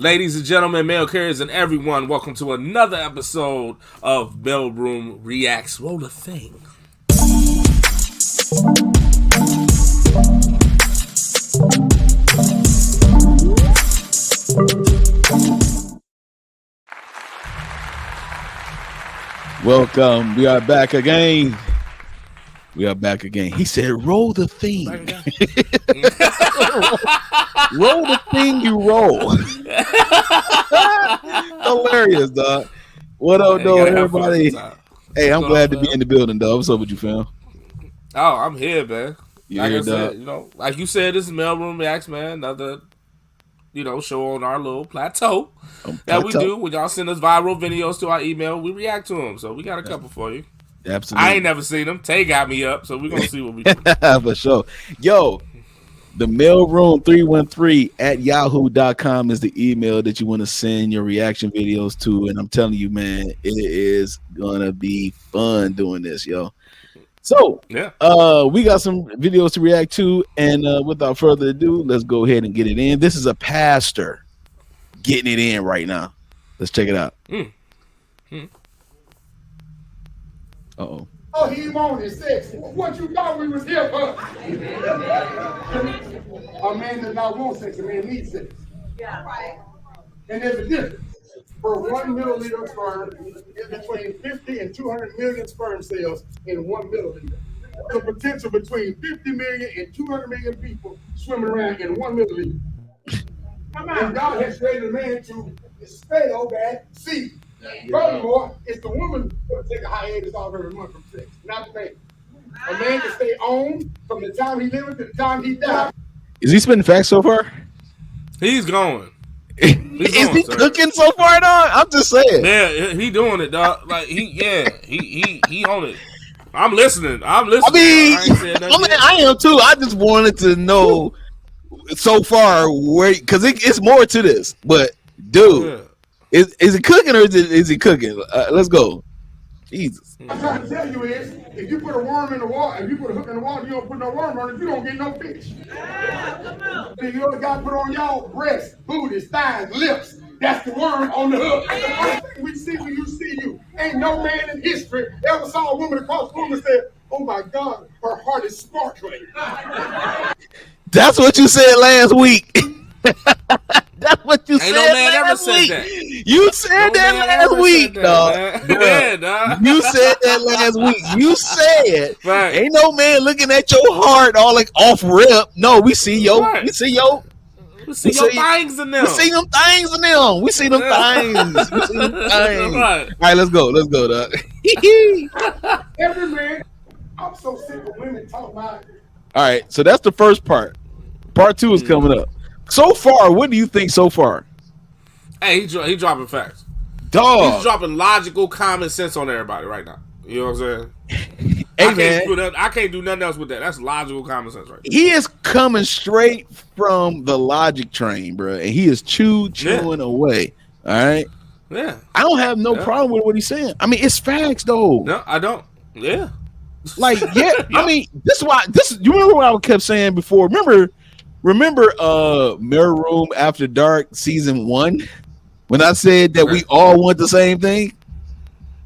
Ladies and gentlemen, mail carriers and everyone, welcome to another episode of Maleroom Reacts. Roll the thing. Welcome. We are back again. He said, roll the thing. Roll the thing you roll. Hilarious, dog. What up, though, everybody? Hey, I'm glad to be in the building, dog. What's up with you, fam? Oh, I'm here, man. Like I said, like you said, this is Maleroom Reacts, man. Another, show on our little plateau that we do. When y'all send us viral videos to our email, we react to them. So we got a couple for you. Absolutely. I ain't never seen them. Tay got me up, so we're going to see what we do. For sure. Yo, the mailroom313@yahoo.com is the email that you want to send your reaction videos to. And I'm telling you, man, it is going to be fun doing this, yo. So, we got some videos to react to. And without further ado, let's go ahead and get it in. This is a pastor getting it in right now. Let's check it out. Uh-oh. Oh, he wanted sex. What you thought we was here for? A man does not want sex, a man needs sex. Yeah, right. And there's a difference. For 1 milliliter of sperm is between 50 and 200 million sperm cells in 1 milliliter. The potential between 50 million and 200 million people swimming around in 1 milliliter. Come on. And God has created a man to expel that seed. Furthermore, it's the woman who will take a hiatus off every month from sex, not the man. A man can stay on from the time he lived to the time he died. Is he spitting facts so far? He's going. Is he cooking so far, dog? I'm just saying. Yeah, he doing it, dog. Like he on it. I'm listening. I mean, I am too. I just wanted to know so far where, because it's more to this. But dude. Yeah. Is it cooking or is he cooking? Let's go. Jesus. What I'm trying to tell you is, if you put a worm in the water, if you put a hook in the water, you don't put no worm on it, you don't get no fish. So you know the guy put on y'all breasts, booties, thighs, lips. That's the worm on the hook. The first thing we see when you see you. Ain't no man in history ever saw a woman across the room and said, oh my God, her heart is sparkling. That's what you said last week. That's what you said last week. You said that last week, dog. You said that last week. You said, ain't no man looking at your heart all like off rip. No, we see yo. We see your things in them. We see them things in them. We see them things. All right, let's go, dog. Every man, I'm so sick of women talking about it. All right, so that's the first part. Part 2 is coming up. So far, what do you think so far? Hey, he dropping facts. Dog. He's dropping logical common sense on everybody right now. You know what I'm saying? Hey, I can't do nothing else with that. That's logical common sense right there. He is coming straight from the logic train, bro. And he is chewing away. All right? Yeah. I don't have no problem with what he's saying. I mean, it's facts, though. No, I don't. Yeah. Like, I mean, you remember what I kept saying before? Remember Maleroom After Dark season 1 when I said that we all want the same thing?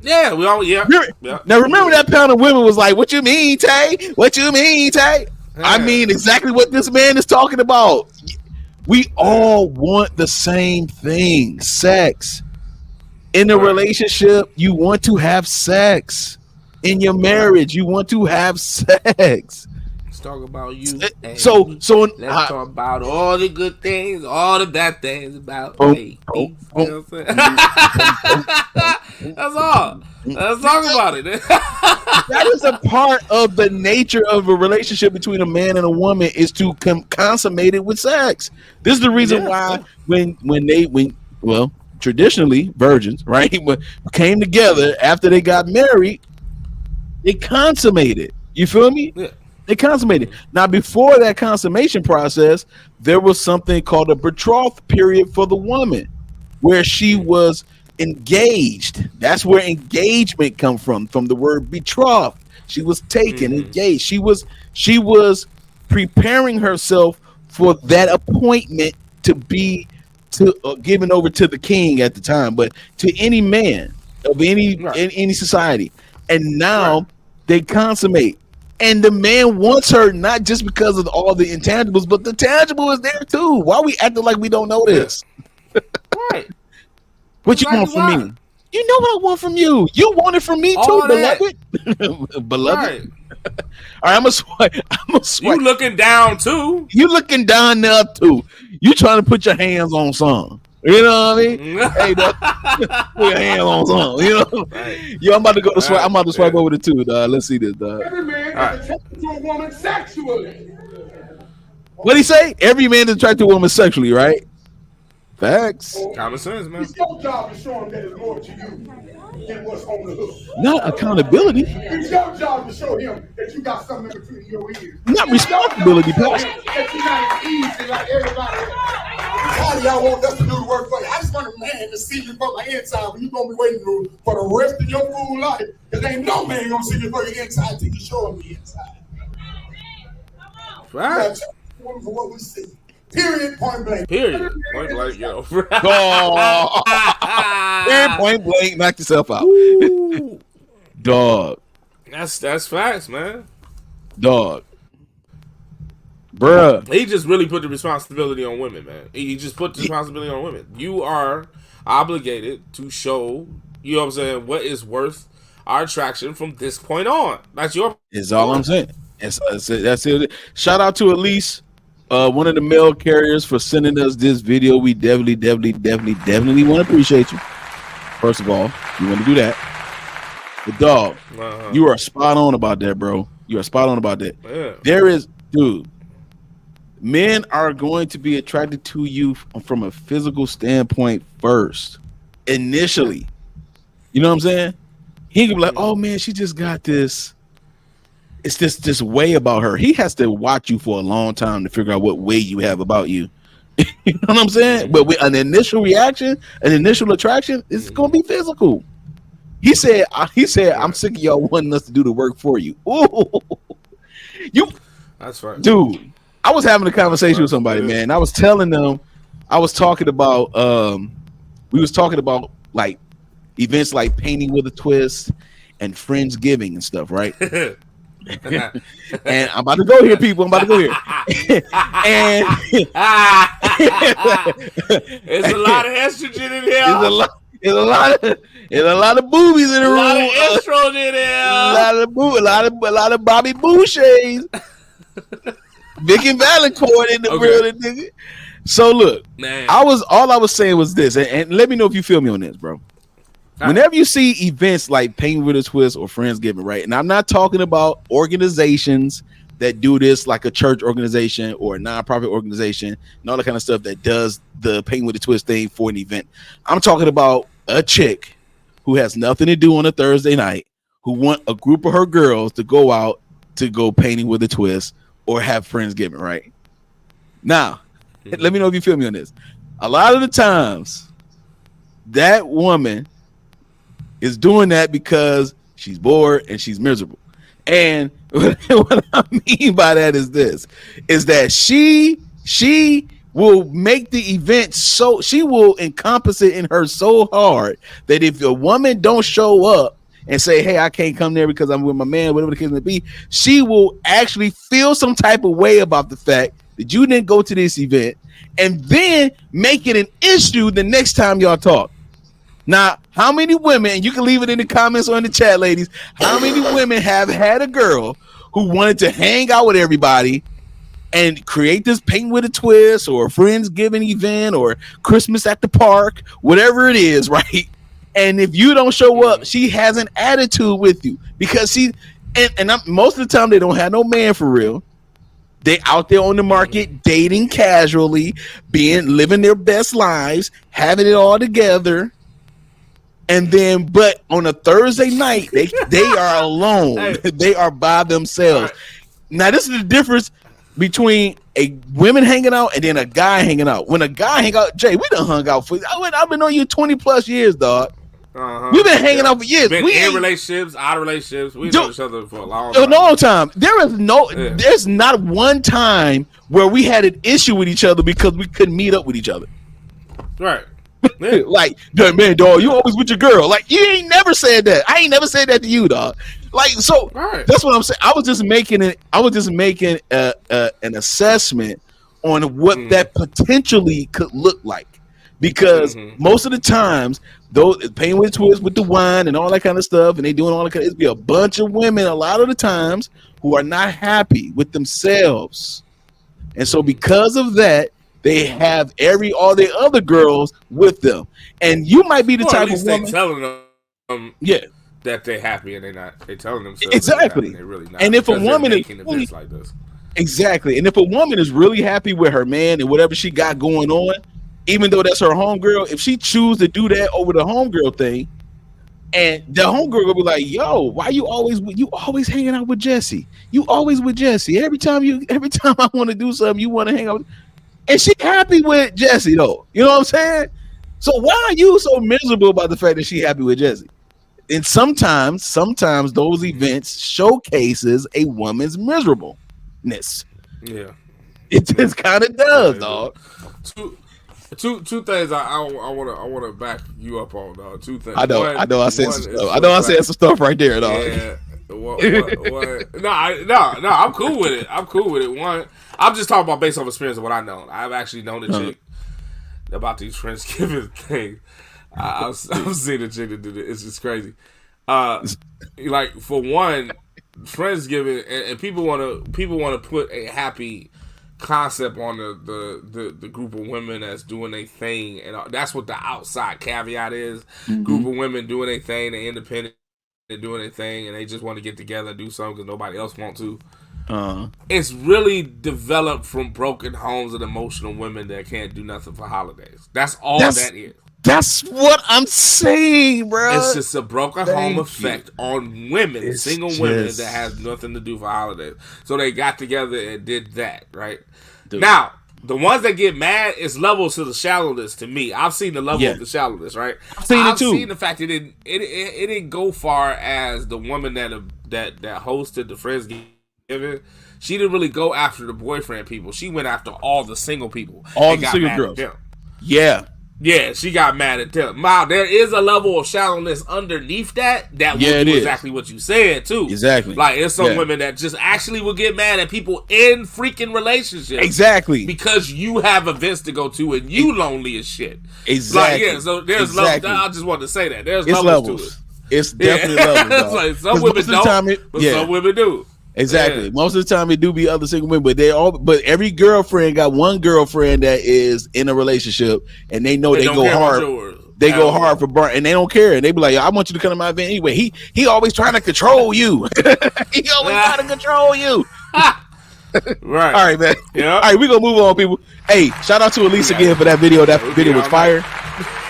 Yeah, we all Now remember that pound of women was like, "What you mean, Tay? What you mean, Tay?" Yeah. I mean exactly what this man is talking about. We all want the same thing: sex. In a relationship, you want to have sex. In your marriage, you want to have sex. Talk about you. So let's talk about all the good things, all the bad things about me. That's all. Let's talk about it. That is a part of the nature of a relationship between a man and a woman is to consummate it with sex. This is the reason why when traditionally virgins, right, came together after they got married, they consummated. You feel me? Yeah. They consummated. Now, before that consummation process, there was something called a betrothal period for the woman, where she was engaged. That's where engagement come from the word betrothed. She was taken, engaged. She was preparing herself for that appointment to be to given over to the king at the time, but to any man of any society. And now they consummate. And the man wants her not just because of all the intangibles, but the tangible is there too. Why are we acting like we don't know this? Right. What you want from me? You know what I want from you. You want it from me too, beloved. Beloved. Right. All right, I'm gonna swipe. You looking down too. You looking down there too. You trying to put your hands on something. You know what I mean? Hey, put your hands on something. You know? Right. Yo, I'm about to go to swipe. I'm about to swipe over the two, dog. Let's see this, dog. Every man is attracted to a woman sexually. What'd he say? Every man is attracted to a woman sexually, right? Facts. Common sense, man. It's your job to show him that it's more to you than what's on the hook. Not accountability. It's your job to show him that you got something in between your ears. Not responsibility, Pastor. That you're not easy like everybody else. How do y'all want us to do the work for you? I just want a man to see you from the inside, but you're going to be waiting for the rest of your fool life. Because ain't no man going to see you from your inside until you show him the inside. Right. For what we see. Period, point blank. Period, point blank, yo. Period, point blank, knock yourself out. Dog. That's facts, man. Dog. Bruh. He just really put the responsibility on women, man. He just put the responsibility on women. You are obligated to show, you know what I'm saying, what is worth our attraction from this point on. That's your... Is all I'm saying. That's it. Shout out to Elise, one of the mail carriers, for sending us this video. We definitely want to appreciate you. First of all, you want to do that. But dog, you are spot on about that, bro. You are spot on about that. Yeah. There is, dude, men are going to be attracted to you from a physical standpoint first, initially. You know what I'm saying? He can be like, oh man, she just got this. It's this way about her. He has to watch you for a long time to figure out what way you have about you. You know what I'm saying? But with an initial reaction, an initial attraction, it's gonna be physical. He said, I'm sick of y'all wanting us to do the work for you. Ooh. That's right. Dude, I was having a conversation with somebody, man. I was telling them, we was talking about like events like Painting with a Twist and Friendsgiving and stuff, right? And I'm about to go here, people. I'm about to go here. And there's a lot of estrogen in here. There's a lot of boobies in the room. A lot of estrogen in here. A lot of Bobby Boucher's. Vic and Valancourt in the building, nigga. So look, man. All I was saying was this, and let me know if you feel me on this, bro. Whenever you see events like Painting with a Twist or Friendsgiving, right? And I'm not talking about organizations that do this, like a church organization or a nonprofit organization and all that kind of stuff that does the Painting with a Twist thing for an event. I'm talking about a chick who has nothing to do on a Thursday night, who want a group of her girls to go out to go painting with a twist or have Friendsgiving, right? Now, let me know if you feel me on this. A lot of the times, that woman is doing that because she's bored and she's miserable. And what I mean by that is this, is that she will make the event so, she will encompass it in her so hard that if a woman don't show up and say, hey, I can't come there because I'm with my man, whatever the case may be, she will actually feel some type of way about the fact that you didn't go to this event and then make it an issue the next time y'all talk. Now, how many women, and you can leave it in the comments or in the chat, ladies, how many women have had a girl who wanted to hang out with everybody and create this Paint with a Twist or a Friendsgiving event or Christmas at the park, whatever it is, right? And if you don't show up, she has an attitude with you because most of the time they don't have no man for real. They out there on the market dating casually, living their best lives, having it all together. And then, but on a Thursday night, they are alone. Hey. They are by themselves. Right. Now, this is the difference between a women hanging out and then a guy hanging out. When a guy hang out, Jay, we done hung out I've been on you 20 plus years, dog. We've been hanging out for years. Been in relationships, out of relationships. We know each other for a long time. There's not one time where we had an issue with each other because we couldn't meet up with each other. Right. Yeah. Like, man, dog, you always with your girl. Like, you ain't never said that. I ain't never said that to you, dog. Like, so Right. that's what I'm saying. I was just making an assessment on what that potentially could look like, because most of the times, those paying with twists with the wine and all that kind of stuff, and they doing all that kind of, it'd be a bunch of women a lot of the times who are not happy with themselves, and so because of that, they have all the other girls with them, and you might be the type of woman. They telling them, that they're happy and they're not. They telling themselves exactly. They're really not. And if a woman is really, like this, exactly, and if a woman is really happy with her man and whatever she got going on, even though that's her homegirl, if she choose to do that over the homegirl thing, and the homegirl will be like, "Yo, why you always hanging out with Jesse? You always with Jesse. Every time I want to do something, you want to hang out." And she happy with Jesse though. You know what I'm saying? So why are you so miserable about the fact that she happy with Jesse? And sometimes those events showcases a woman's miserableness. Yeah, it just kind of does, dog. Two things I want to back you up on, dog. Two things. I know. I said some stuff. I said some stuff right there, dog. Yeah. No, I'm cool with it. One, I'm just talking about based on experience of what I know. I've actually known a chick about these Friendsgiving things. I've seen a chick that did it. It's just crazy. Like, for one, Friendsgiving, and people want to put a happy concept on the group of women that's doing their thing, and that's what the outside caveat is. Group of women doing their thing, they independent, they're doing their thing, and they just want to get together and do something because nobody else want to. It's really developed from broken homes and emotional women that can't do nothing for holidays. That's all that is. That's what I'm saying, bro. It's just a broken home effect on women, single women that has nothing to do for holidays. So they got together and did that, right? Dude. Now, the ones that get mad is levels to the shallowness to me. I've seen the level of the shallowness, right? I've seen the fact that it didn't go far as the woman that hosted the Friendsgiving. She didn't really go after the boyfriend people. She went after all the single people. All the single girls. Yeah, she got mad at them. Wow, there is a level of shallowness underneath that will do exactly what you said, too. Exactly. Like, there's some women that just actually will get mad at people in freaking relationships. Exactly. Because you have events to go to and you lonely as shit. Exactly. Like, so there's levels. I just wanted to say that. There's levels to it. It's definitely levels. Like, some women don't, but some women do. Exactly. Yeah. Most of the time, it do be other single women, but every girlfriend got one girlfriend that is in a relationship, and they know they go hard. They go hard for Bart, and they don't care. And they be like, "I want you to come to my event anyway." He always trying to control you. He always trying to control you. Right. All right, man. Yeah. All right, we gonna move on, people. Hey, shout out to Elise again for that video. That video was fire.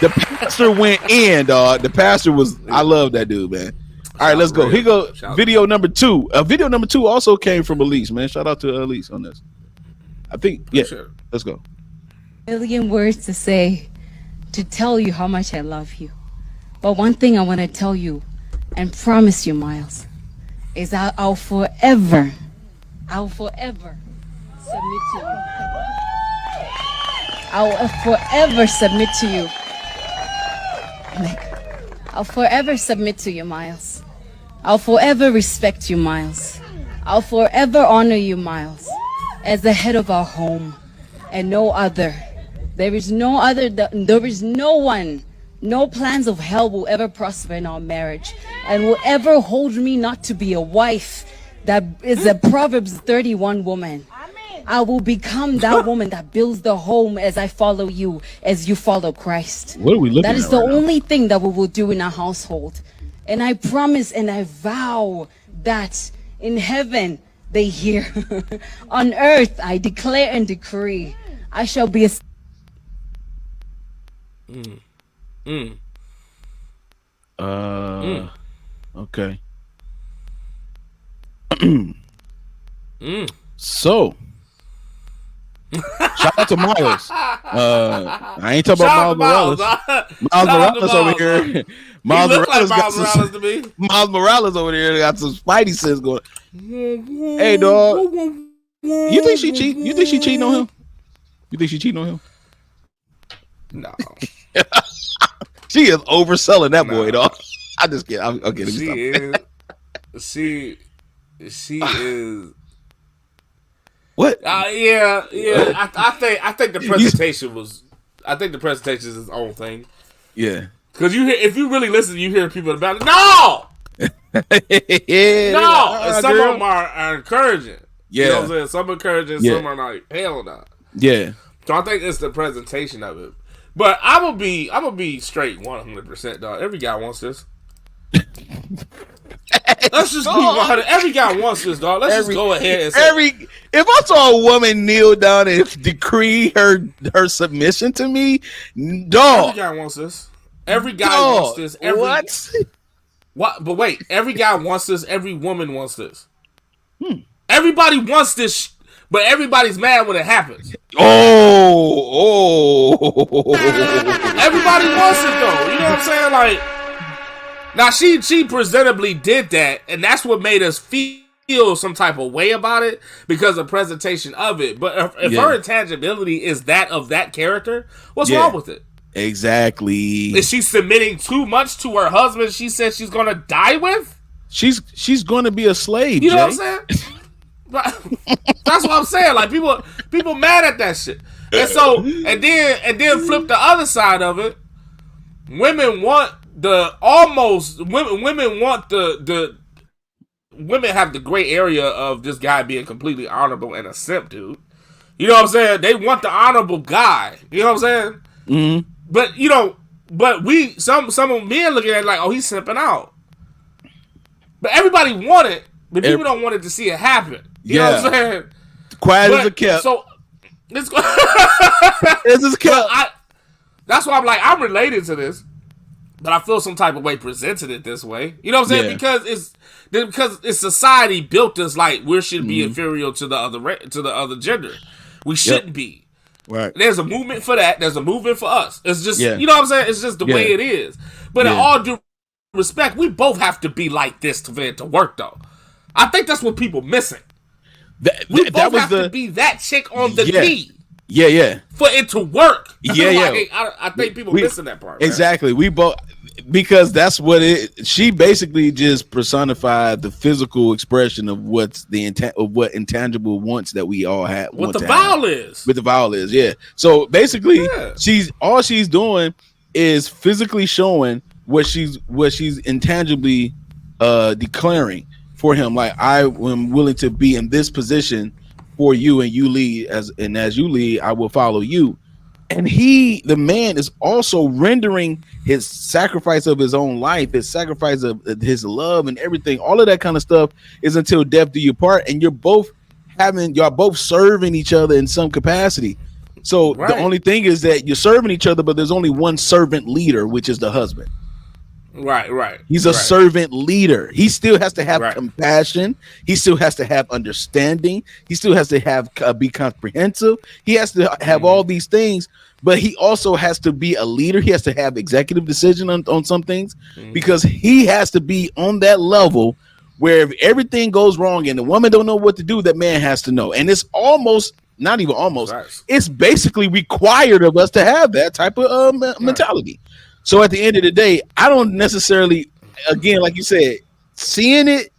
The pastor went in, dog. The pastor was. I love that dude, man. All right, let's go. Here go video number 2. Video number 2 also came from Elise, man. Shout out to Elise on this. I think, let's go. Million words to say, to tell you how much I love you. But one thing I want to tell you and promise you, Miles, is that I'll forever submit to you. I'll forever submit to you. I'll forever submit to you, Miles. I'll forever respect you, Miles. I'll forever honor you, Miles, as the head of our home and no other. There is no other, there is no one, no plans of hell will ever prosper in our marriage and will ever hold me not to be a wife that is a Proverbs 31 woman. I will become that woman that builds the home as I follow you, as you follow Christ. What are we looking at? That is the only thing that we will do in our household. And I promise and I vow that in heaven they hear. On earth I declare and decree I shall be a okay. So shout out to Miles. I ain't talking about Miles Morales. Miles Morales over here. Miles Morales got some. Miles Morales over there got some Spidey sense going. Hey, dog. You think she cheat? You think she cheating on him? You think she cheating on him? No. She is overselling that boy, dog. I just get. Okay, let me stop. She is. What? Yeah. I think the presentation was. I think the presentation is its own thing. Yeah. Because if you really listen, you hear people about it. No. No. Some of them are encouraging. Yeah. You know what I'm saying? Some encouraging. Some are like hell no. Yeah. So I think it's the presentation of it. But I'm gonna be straight 100%, dog. Every guy wants this. Let's just be 100. Every guy wants this, dog. Let's just go ahead and say if I saw a woman kneel down and decree her submission to me, dog. Every guy wants this. Every guy wants this. What? But wait, every guy wants this. Every woman wants this. Everybody wants this, but everybody's mad when it happens. Everybody wants it though. You know what I'm saying? Like, now she presentably did that, and that's what made us feel some type of way about it because of presentation of it. But if her intangibility is that of that character, what's wrong with it? Exactly. Is she submitting too much to her husband? She said she's gonna die with. She's gonna be a slave. You know what I'm saying? That's what I'm saying. Like people mad at that shit. And so and then flip the other side of it. Women want women have the gray area of this guy being completely honorable and a simp dude. You know what I'm saying? They want the honorable guy. You know what I'm saying? Mm-hmm. But some of men looking at it like, oh, he's simping out. But everybody want it, but people don't want it to see it happen. You know what I'm saying? Quiet as a cat. So it's that's why I'm like, I'm related to this, but I feel some type of way presented it this way. You know what I'm saying? Because it's society built us like we should be inferior to the other gender. We shouldn't be. Right. There's a movement for that. There's a movement for us. It's just you know what I'm saying? It's just the way it is. But in all due respect, we both have to be like this for it to work though. I think that's what people missing. We both have to be that chick on the knee. Yeah. For it to work. I think people missing that part. Exactly. Man. We both, because that's what she basically just personified the physical expression of what intangible wants that we all have. What the vowel is. What the vowel is, yeah. So basically she's doing is physically showing what she's intangibly declaring for him. Like, I am willing to be in this position for you, and you lead as you lead, I will follow you. And the man is also rendering his sacrifice of his own life, his sacrifice of his love and everything. All of that kind of stuff is until death do you part, and y'all both serving each other in some capacity. So the only thing is that you're serving each other, but there's only one servant leader, which is the husband. Right. He's a servant leader. He still has to have compassion. He still has to have understanding. He still has to be comprehensive. He has to have all these things, but he also has to be a leader. He has to have executive decision on some things because he has to be on that level where if everything goes wrong and the woman don't know what to do, that man has to know. And it's almost, not even almost, it's basically required of us to have that type of mentality. So at the end of the day, I don't necessarily, again, like you said, seeing it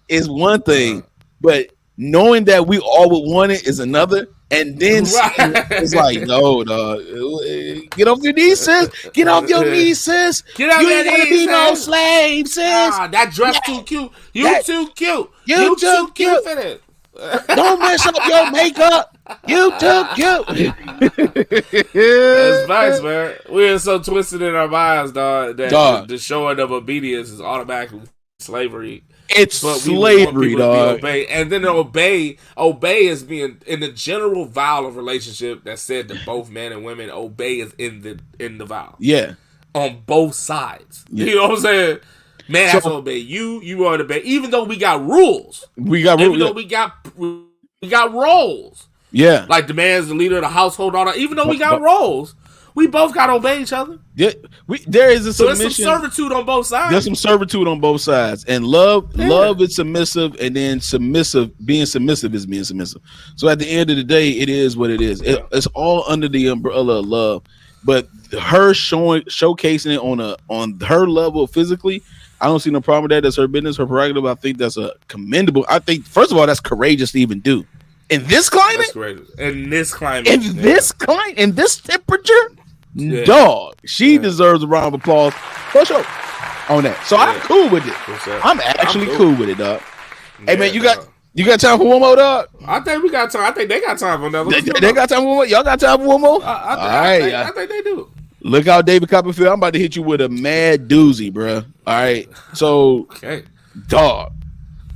is one thing, but knowing that we all would want it is another. And then it's like, no, dog, get off your knees, sis. Get off your knees, sis. Get off your knees, you ain't gonna be no slave, sis. That dress too cute. You too cute. You too cute for this. Don't mess up your makeup. You too cute. That's nice, man. We're so twisted in our minds, dog, that the showing of obedience is automatically slavery. It's slavery, dog. Obey. And then obey is being in the general vow of relationship that said that both men and women obey is in the vow. Yeah. On both sides. Yeah. You know what I'm saying? Man has to obey you. You want to obey. Even though we got rules. Even though we got roles. Yeah. Like the man's the leader of the household. All that. Even though we got roles, we both got to obey each other. Yeah. There is a submission. There's some servitude on both sides. There's some servitude on both sides. And love is submissive, and then being submissive is being submissive. So at the end of the day, it is what it is. It's all under the umbrella of love. but her showcasing it on her level physically, I don't see no problem with that. That's her business, her prerogative. I think that's a commendable. I think first of all, that's courageous to even do in this climate. In this climate, in this temperature, dog. She deserves a round of applause for sure on that. So I'm cool with it. I'm actually cool with it, dog. Hey man, you got time for one more, dog? I think we got time. I think they got time for another. They got time for one more. Y'all got time for one more? I think they do. Look out, David Copperfield. I'm about to hit you with a mad doozy, bro. All right. So, dog,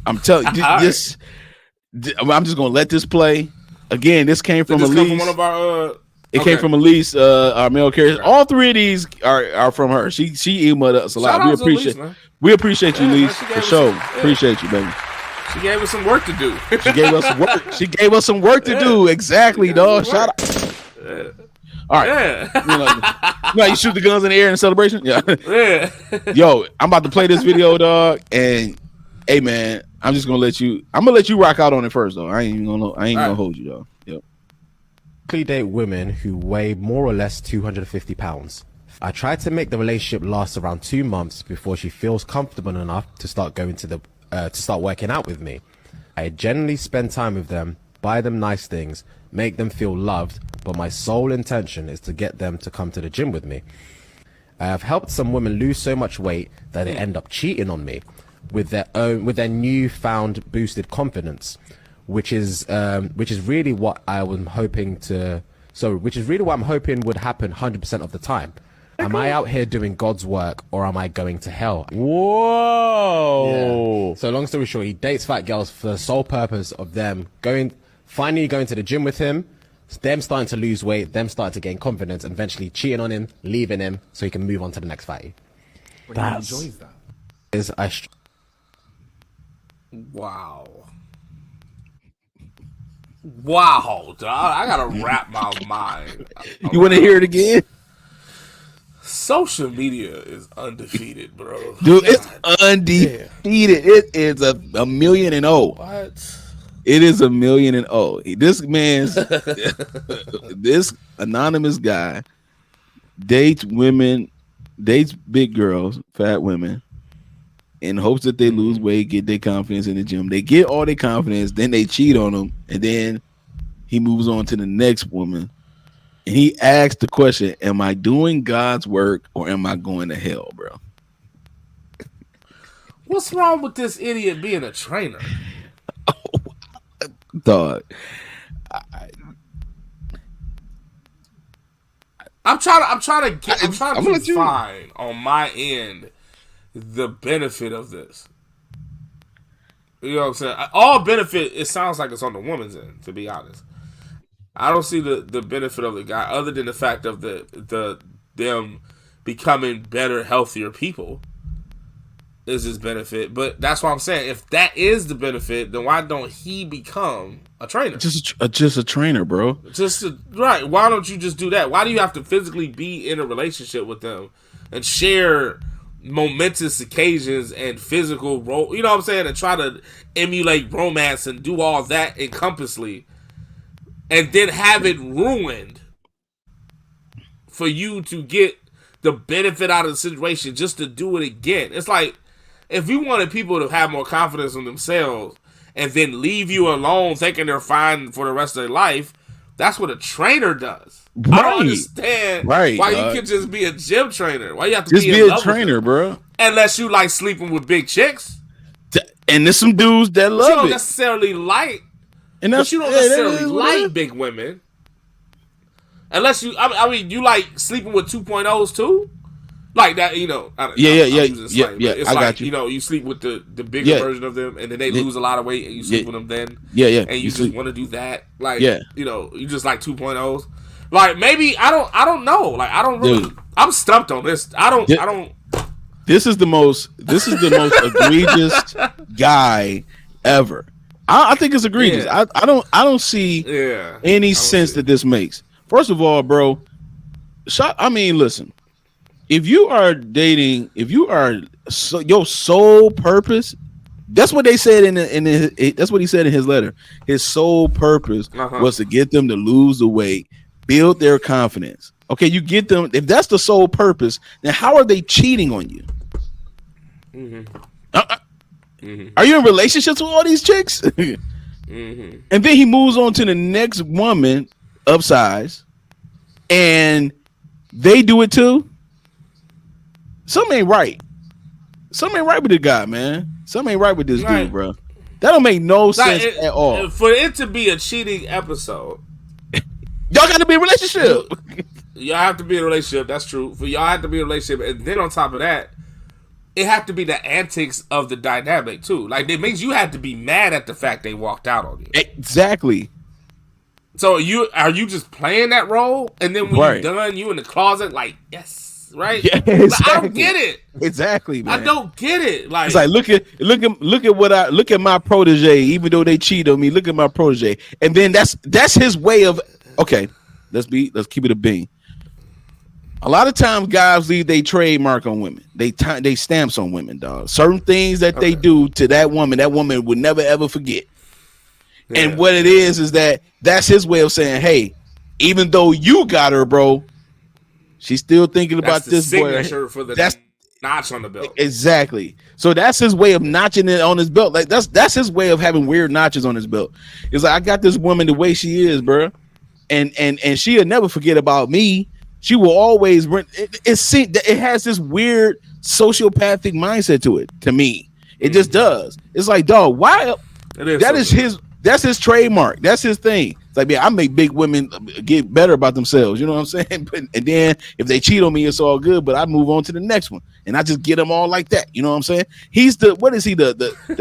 I'm telling you, this. I'm just gonna let this play. Again, this came from Elise. From one of our. It came from Elise, our male carriers. All three of these are from her. She emailed us a lot. We appreciate you, Elise, for sure. Appreciate you, baby. She gave us some work to do. She gave us some work to do. Exactly, dog. Shout out. All right. You shoot the guns in the air in celebration? Yeah. Yo, I'm about to play this video, dog. And hey man, I'm gonna let you rock out on it first, though. I ain't gonna hold you, though. Yep. Date women who weigh more or less 250 pounds. I try to make the relationship last around 2 months before she feels comfortable enough to start going to start working out with me. I generally spend time with them, buy them nice things, make them feel loved, but my sole intention is to get them to come to the gym with me. I have helped some women lose so much weight that they end up cheating on me with their newfound boosted confidence, which is really what I'm hoping would happen 100% of the time. Am I out here doing God's work, or am I going to hell? Whoa! Yeah. So long story short, he dates fat girls for the sole purpose of them finally going to the gym with him, them starting to lose weight, them starting to gain confidence, and eventually cheating on him, leaving him, so he can move on to the next fatty. He enjoys that. Wow, dog. I gotta wrap my mind. You want to hear it again? Social media is undefeated, bro. Dude, it's undefeated. It is a 1,000,000. What? It is 1,000,000. This man's this anonymous guy dates big girls, fat women, in hopes that they lose weight, get their confidence in the gym. They get all their confidence, then they cheat on them, and then he moves on to the next woman. And he asked the question, am I doing God's work or am I going to hell, bro? What's wrong with this idiot being a trainer? Dog. I'm trying to find on my end the benefit of this. You know what I'm saying? All benefit, it sounds like it's on the woman's end, to be honest. I don't see the benefit of the guy other than the fact of them becoming better, healthier people is his benefit. But that's what I'm saying. If that is the benefit, then why don't he become a trainer? Just a trainer, bro. Right. Why don't you just do that? Why do you have to physically be in a relationship with them and share momentous occasions and physical role? You know what I'm saying? And try to emulate romance and do all that encompassly, and then have it ruined for you to get the benefit out of the situation just to do it again. It's like, if you wanted people to have more confidence in themselves and then leave you alone thinking they're fine for the rest of their life, that's what a trainer does. Right. I don't understand why you can just be a gym trainer. Why you have to just be a trainer, bro? Unless you like sleeping with big chicks. And there's some dudes that love it. You don't necessarily like... But you don't necessarily like big women. Unless you, you like sleeping with 2.0s too? Like that, you know. Yeah. It's got you. You know, you sleep with the bigger version of them, and then they lose a lot of weight, and you sleep with them then. Yeah. And you just want to do that. Like, you know, you just like 2.0s. Like, maybe, I don't know. Like, I don't really, I'm stumped on this. I don't. This is the most egregious guy ever. I think it's egregious. Yeah. I don't see any sense that this makes. First of all, bro, listen. If you are dating, your sole purpose, that's what they said that's what he said in his letter. His sole purpose was to get them to lose the weight, build their confidence. Okay, you get them. If that's the sole purpose, then how are they cheating on you? Are you in relationships with all these chicks? And then he moves on to the next woman upsize, and they do it too. Something ain't right. Something ain't right with the guy, man. Something ain't right with this dude, bro. That don't make no sense at all. For it to be a cheating episode, y'all got to be in a relationship. Y'all have to be in a relationship. That's true. For y'all have to be in a relationship, and then on top of that, it have to be the antics of the dynamic too. Like it makes you have to be mad at the fact they walked out on you. Exactly. So are you just playing that role, and then when you're done, you in the closet like yes, right? Yeah, exactly. Like, I don't get it. Exactly, man. I don't get it. Like it's like look at my protege. Even though they cheat on me, look at my protege, and then that's his way of okay. Let's keep it a bean. A lot of times, guys leave their trademark on women. They stamps on women, dog. Certain things that they do to that woman would never ever forget. Yeah. And what it is that's his way of saying, hey, even though you got her, bro, she's still thinking about this boy. For the notch on the belt. Exactly. So that's his way of notching it on his belt. Like that's his way of having weird notches on his belt. It's like I got this woman the way she is, bro, and she'll never forget about me. She will always it has this weird sociopathic mindset to it. To me, it just does. It's like, dog, why? That's his trademark. That's his thing. It's like, yeah, I make big women get better about themselves. You know what I'm saying? And then if they cheat on me, it's all good. But I move on to the next one, and I just get them all like that. You know what I'm saying? He's the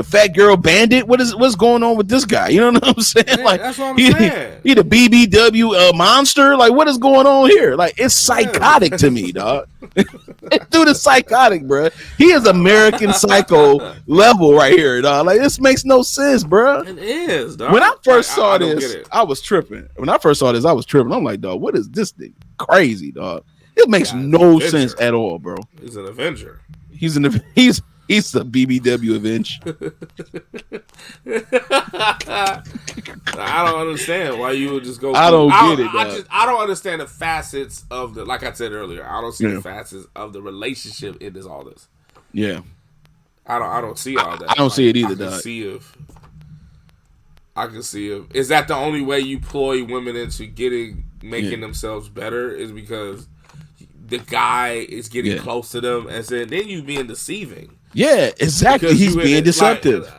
fat girl bandit? What's going on with this guy? You know what I'm saying? Yeah, like that's what I'm saying. He the BBW monster. Like, what is going on here? Like, it's psychotic to me, dog. Dude is psychotic, bro. He is American Psycho level right here, dog. Like, this makes no sense, bro. It is, dog. When I first saw this, I was tripping. When I first saw this, I was tripping. I'm like, dog, what is this thing? Crazy, dog. It makes no sense at all, bro. He's an Avenger. He's the BBW Avenger. I don't understand why you would just go. I don't get it. I don't understand the facets of the. Like I said earlier, I don't see the facets of the relationship in all this. Yeah, I don't see all that. I don't see it either, dog. I can see if is that the only way you ploy women into making themselves better is because the guy is getting close to them and saying then you being deceiving. Yeah, exactly. He's being deceptive.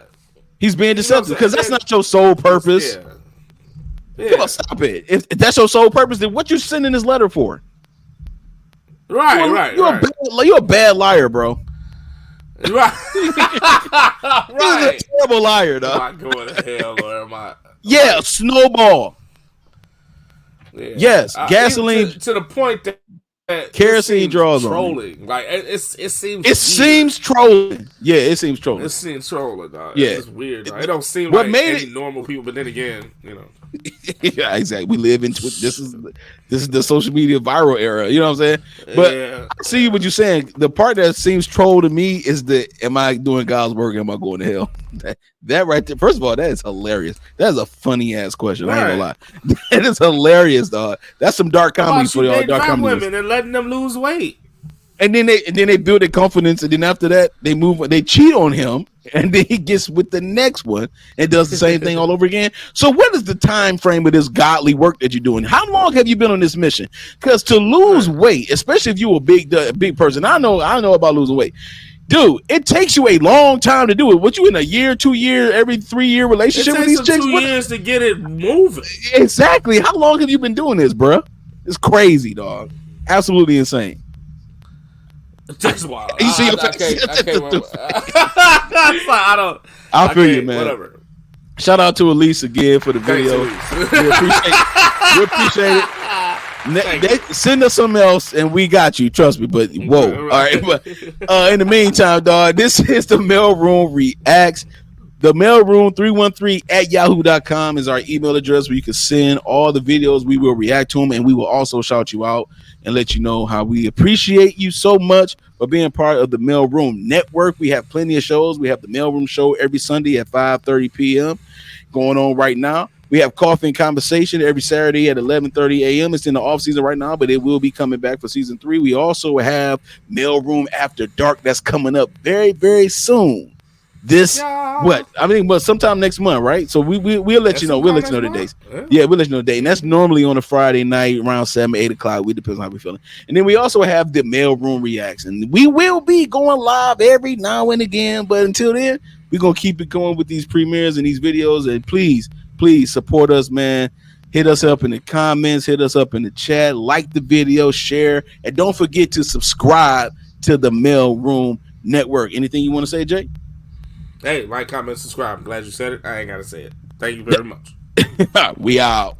He's being deceptive because that's not your sole purpose. Yeah. Come on, stop it. If that's your sole purpose, then what you sending this letter for? Right. You're a bad liar, bro. Right. You're a terrible liar, though. Am I going to hell or am I? Yeah, snowball. Yeah. Yes, gasoline to the point that kerosene draws trolling. On like it seems. It seems trolling. Yeah, it seems trolling. It seems trolling. Dog. Yeah, it's weird. It don't seem like any normal people. But then again, you know. Yeah, exactly. We live in this is the social media viral era. You know what I'm saying? But I see what you're saying. The part that seems troll to me is am I doing God's work? Am I going to hell? That right there. First of all, that is hilarious. That is a funny ass question. I ain't gonna lie. That is hilarious, dog. That's some dark comedy for y'all. Dark comedy women and letting them lose weight. And then they build their confidence, and then after that they cheat on him, and then he gets with the next one and does the same thing all over again. So what is the time frame of this godly work that you're doing? How long have you been on this mission? Because to lose weight, especially if you're a big person, I know about losing weight. Dude, it takes you a long time to do it. What you in a year, 2 year, every 3 year relationship with these chicks? 2 years to get it moving. Exactly. How long have you been doing this, bro? It's crazy, dog. Absolutely insane. That's wild. You see, I feel you, man. Whatever. Shout out to Elise again for the video. We appreciate it. Send us something else, and we got you. Trust me. But whoa, all right. But in the meantime, dog, this is the Mailroom Reacts. The Mailroom 313@yahoo.com is our email address where you can send all the videos. We will react to them, and we will also shout you out and let you know how we appreciate you so much for being part of the Mailroom Network. We have plenty of shows. We have the Mailroom Show every Sunday at 5:30 p.m. going on right now. We We have Coffee and Conversation every Saturday at 11:30 a.m. It's in the off season right now, but it will be coming back for season 3. We also have Maleroom After Dark that's coming up very, very soon. Sometime next month, right? So we'll let you know. We'll let you know the dates. Yeah, we'll let you know the date. And that's normally on a Friday night around 7, 8 o'clock. We depends on how we feeling. And then we also have the Mailroom reaction. We will be going live every now and again, but until then, we're gonna keep it going with these premieres and these videos. And please support us, man. Hit us up in the comments, hit us up in the chat, like the video, share, and don't forget to subscribe to the Mailroom Network. Anything you want to say, Jay? Hey, like, comment, subscribe. I'm glad you said it. I ain't got to say it. Thank you very much. We out.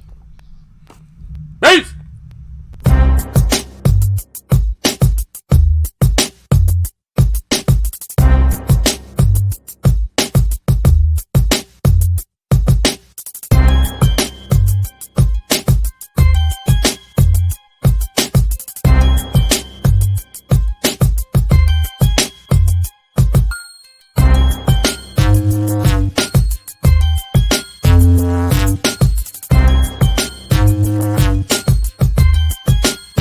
Peace.